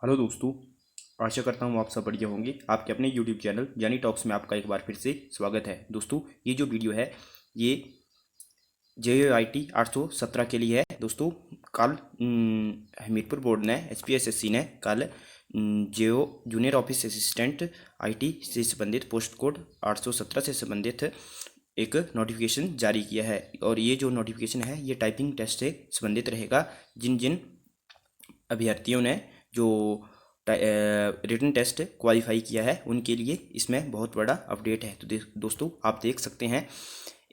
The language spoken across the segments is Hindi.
हेलो दोस्तों। आशा करता हूँ आप सब बढ़िया होंगे। आपके अपने यूट्यूब चैनल जानी टॉक्स में आपका एक बार फिर से स्वागत है। दोस्तों, ये जो वीडियो है ये JIT 817 के लिए है। दोस्तों, कल हमीरपुर बोर्ड ने HPSSC ने कल जो जूनियर ऑफिस असिस्टेंट IT से संबंधित पोस्ट कोड 817 से संबंधित एक नोटिफिकेशन जारी किया है। और ये जो नोटिफिकेशन है ये टाइपिंग टेस्ट से संबंधित रहेगा। जिन जिन अभ्यर्थियों ने जो रिटन टेस्ट क्वालिफाई किया है उनके लिए इसमें बहुत बड़ा अपडेट है। तो दोस्तों, आप देख सकते हैं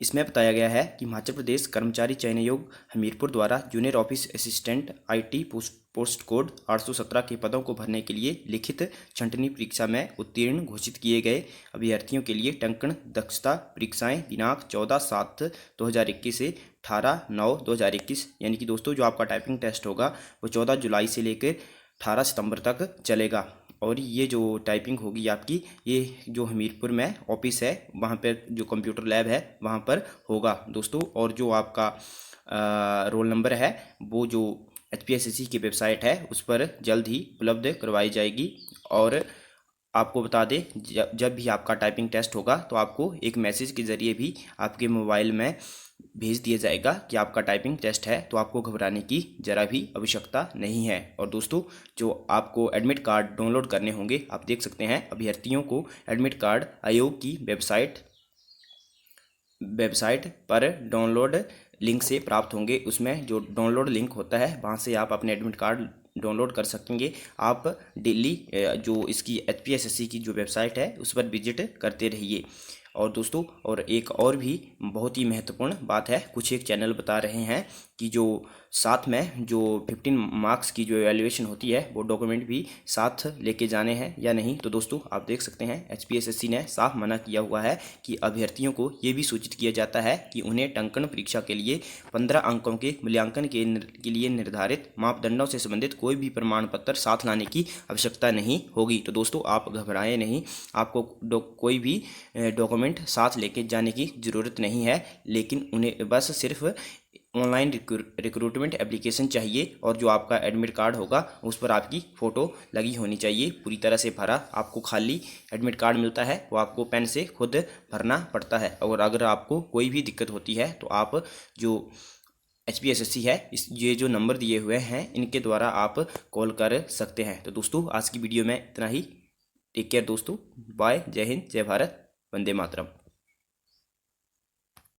इसमें बताया गया है कि हिमाचल प्रदेश कर्मचारी चयन आयोग हमीरपुर द्वारा junior office assistant IT post code 817 के पदों को भरने के लिए लिखित छंटनी परीक्षा में उत्तीर्ण घोषित किए गए अभ्यर्थियों के लिए टंकण दक्षता परीक्षाएं दिनांक 14/7/2021 से 18/9/2021 यानी कि दोस्तों जो आपका टाइपिंग टेस्ट होगा वो 14 जुलाई से लेकर 18 सितंबर तक चलेगा। और ये जो टाइपिंग होगी आपकी, ये जो हमीरपुर में ऑफिस है वहाँ पर जो कंप्यूटर लैब है वहाँ पर होगा दोस्तों। और जो आपका रोल नंबर है वो जो HPSSC की वेबसाइट है उस पर जल्द ही उपलब्ध करवाई जाएगी। और आपको बता दें, जब भी आपका टाइपिंग टेस्ट होगा तो आपको एक मैसेज के ज़रिए भी आपके मोबाइल में भेज दिया जाएगा कि आपका टाइपिंग टेस्ट है। तो आपको घबराने की ज़रा भी आवश्यकता नहीं है। और दोस्तों, जो आपको एडमिट कार्ड डाउनलोड करने होंगे, आप देख सकते हैं अभ्यर्थियों को एडमिट कार्ड आयोग की वेबसाइट पर डाउनलोड लिंक से प्राप्त होंगे। उसमें जो डाउनलोड लिंक होता है वहाँ से आप अपने एडमिट कार्ड डाउनलोड कर सकेंगे। आप डेली जो इसकी HPSSC की जो वेबसाइट है उस पर विजिट करते रहिए। और दोस्तों, और एक और भी बहुत ही महत्वपूर्ण बात है, कुछ एक चैनल बता रहे हैं कि जो साथ में जो 15 मार्क्स की जो एवेल्यूएशन होती है वो डॉक्यूमेंट भी साथ लेके जाने हैं या नहीं। तो दोस्तों, आप देख सकते हैं HPSSC ने साफ मना किया हुआ है कि अभ्यर्थियों को ये भी सूचित किया जाता है कि उन्हें टंकण परीक्षा के लिए 15 अंकों के मूल्यांकन के लिए निर्धारित मापदंडों से संबंधित कोई भी प्रमाण पत्र साथ लाने की आवश्यकता नहीं होगी। तो दोस्तों, आप घबराएं नहीं, आपको कोई भी डॉक्यूमेंट साथ लेके जाने की ज़रूरत नहीं है। लेकिन उन्हें बस सिर्फ ऑनलाइन रिक्रूटमेंट एप्लीकेशन चाहिए और जो आपका एडमिट कार्ड होगा उस पर आपकी फ़ोटो लगी होनी चाहिए, पूरी तरह से भरा। आपको खाली एडमिट कार्ड मिलता है, वो आपको पेन से खुद भरना पड़ता है। और अगर आपको कोई भी दिक्कत होती है तो आप जो HPSSC है ये जो नंबर दिए हुए हैं इनके द्वारा आप कॉल कर सकते हैं। तो दोस्तों, आज की वीडियो में इतना ही। टेक केयर दोस्तों, बाय, जय हिंद, जय भारत, वंदे मातरम।